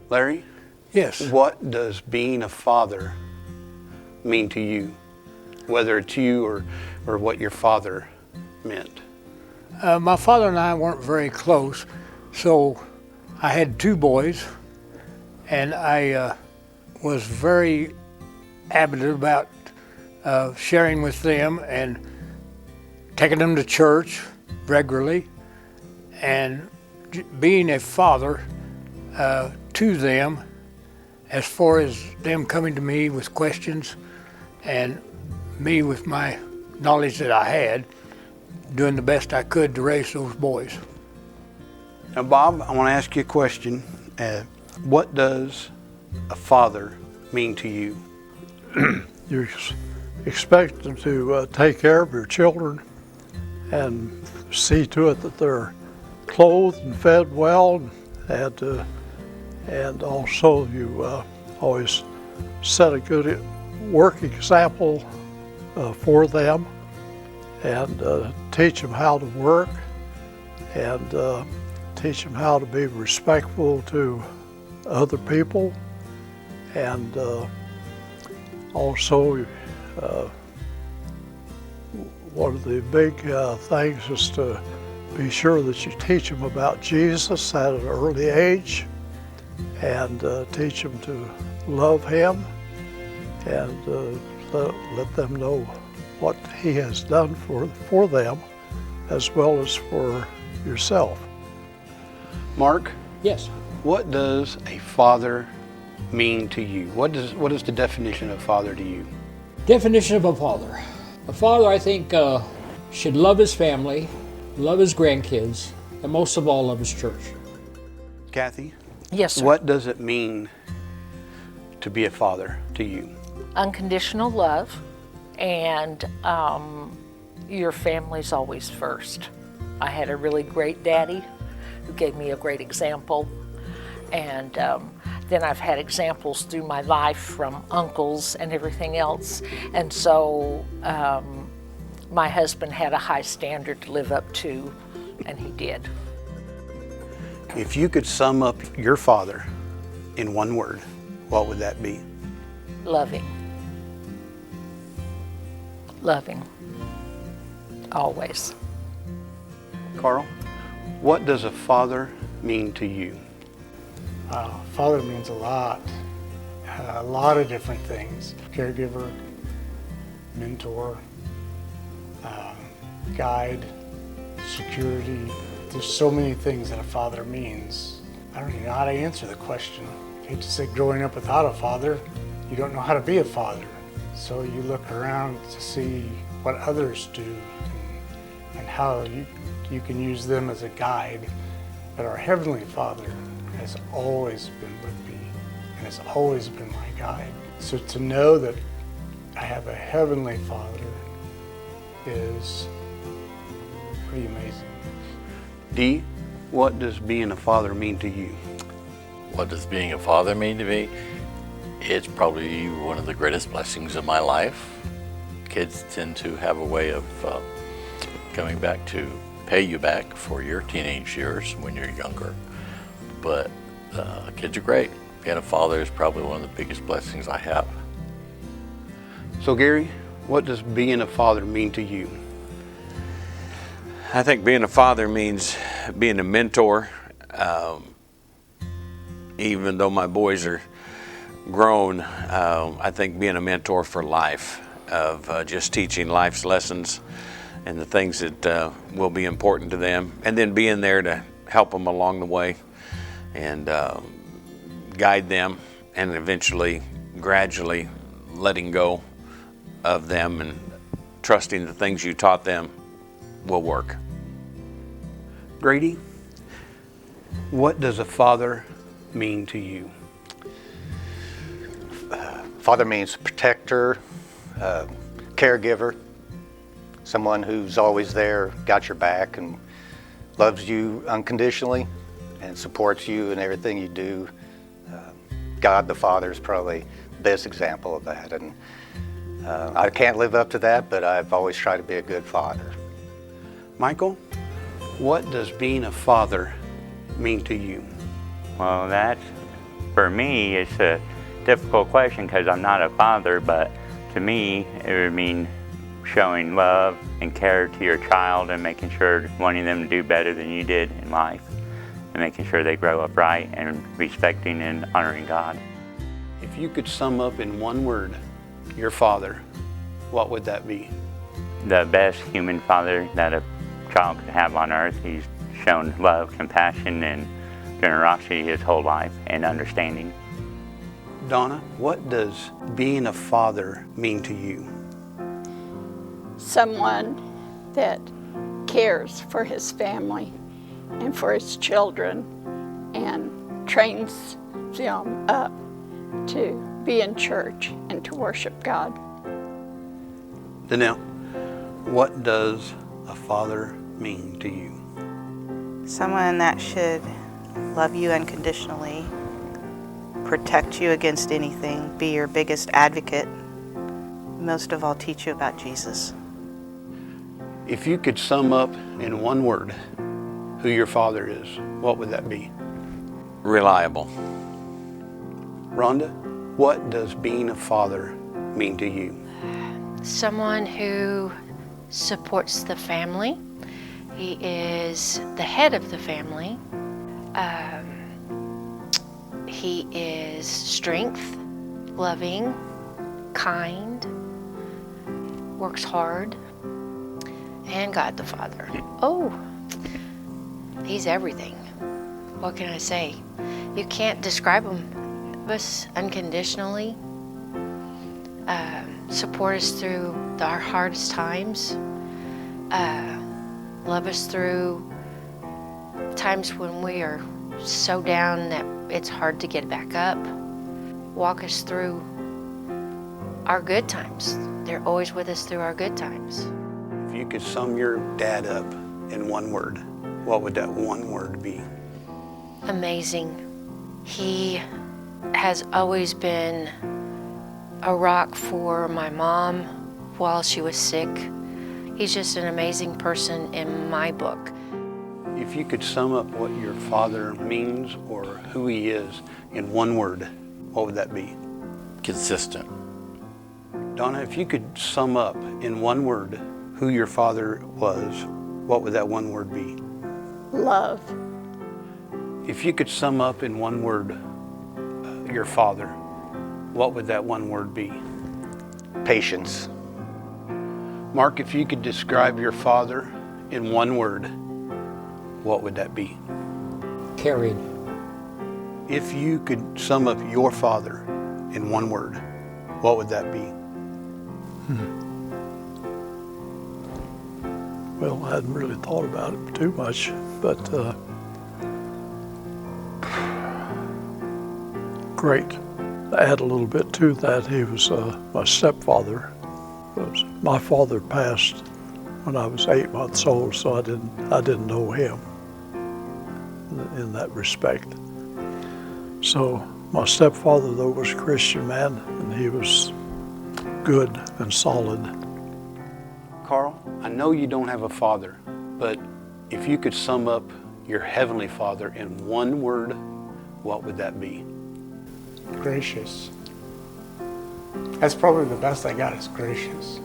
Larry, Yes. what does being a father mean to you? Whether it's you or what your father meant. My father and I weren't very close, so I had two boys, and I was very avid about sharing with them and taking them to church regularly, and being a father to them, as far as them coming to me with questions and me with my knowledge that I had, doing the best I could to raise those boys. Now, Bob, I want to ask you a question. What does a father mean to you? You expect them to take care of your children and see to it that they're clothed and fed well, and also you always set a good work example for them, and teach them how to work, and teach them how to be respectful to other people, and also one of the big things is to be sure that you teach them about Jesus at an early age, and teach them to love Him, and let them know what He has done for them, as well as for yourself. Mark, Yes. what does a father mean to you? What is the definition of father to you? Definition of a father. A father, I think, should love his family, love his grandkids, and most of all, love his church. Kathy, Yes, sir. what does it mean to be a father to you? Unconditional love, and your family's always first. I had a really great daddy who gave me a great example, and then I've had examples through my life from uncles and everything else, and so my husband had a high standard to live up to, and he did. If you could sum up your father in one word, what would that be? Loving. Loving. Always. Carl, what does a father mean to you? Father means a lot of different things. Caregiver, mentor, guide, security. There's so many things that a father means. I don't even know how to answer the question. I hate to say growing up without a father, you don't know how to be a father. So you look around to see what others do and how you can use them as a guide. But our Heavenly Father has always been with me and has always been my guide. So to know that I have a Heavenly Father is pretty amazing. Dee, what does being a father mean to you? What does being a father mean to me? It's probably one of the greatest blessings of my life. Kids tend to have a way of coming back to pay you back for your teenage years when you're younger. But kids are great. Being a father is probably one of the biggest blessings I have. So Gary, what does being a father mean to you? I think being a father means being a mentor. Even though my boys are grown, I think being a mentor for life, of just teaching life's lessons and the things that will be important to them, and then being there to help them along the way and guide them, and eventually, gradually letting go of them and trusting the things you taught them will work. Grady, what does a father mean to you? Father means protector, caregiver, someone who's always there, got your back, and loves you unconditionally and supports you in everything you do. God the Father is probably the best example of that. And I can't live up to that, but I've always tried to be a good father. Michael, what does being a father mean to you? Well, that For me, it's a difficult question because I'm not a father, but to me, it would mean showing love and care to your child and making sure, wanting them to do better than you did in life, and making sure they grow up right and respecting and honoring God. If you could sum up in one word your father, what would that be? The best human father that a child could have on earth. He's shown love, compassion, and generosity his whole life, and understanding. Donna, what does being a father mean to you? Someone that cares for his family and for his children and trains them up to be in church and to worship God. Danelle, what does a father mean to you? Someone that should love you unconditionally, protect you against anything, be your biggest advocate, most of all teach you about Jesus. If you could sum up in one word who your father is, what would that be? Reliable. Rhonda, what does being a father mean to you? Someone who supports the family. He is the head of the family. He is strength, loving, kind, works hard, and God the Father. Oh, he's everything. What can I say? You can't describe him. Love us unconditionally. Support us through our hardest times. Love us through times when we are so down that it's hard to get back up. Walk us through our good times. They're always with us through our good times. If you could sum your dad up in one word, what would that one word be? Amazing. He has always been a rock for my mom while she was sick. He's just an amazing person in my book. If you could sum up what your father means or who he is in one word, what would that be? Consistent. Donna, if you could sum up in one word who your father was, what would that one word be? Love. If you could sum up in one word your father, what would that one word be? Patience. Mark, if you could describe your father in one word, what would that be? Caring. If you could sum up your father in one word, what would that be? Well, I hadn't really thought about it too much, but great. To add a little bit to that, he was my stepfather. My father passed when I was 8 months old, so I didn't know him in that respect. So my stepfather, though, was a Christian man, and he was good and solid. Carl, I know you don't have a father, but if you could sum up your heavenly Father in one word, what would that be? Gracious. That's probably the best I got is gracious.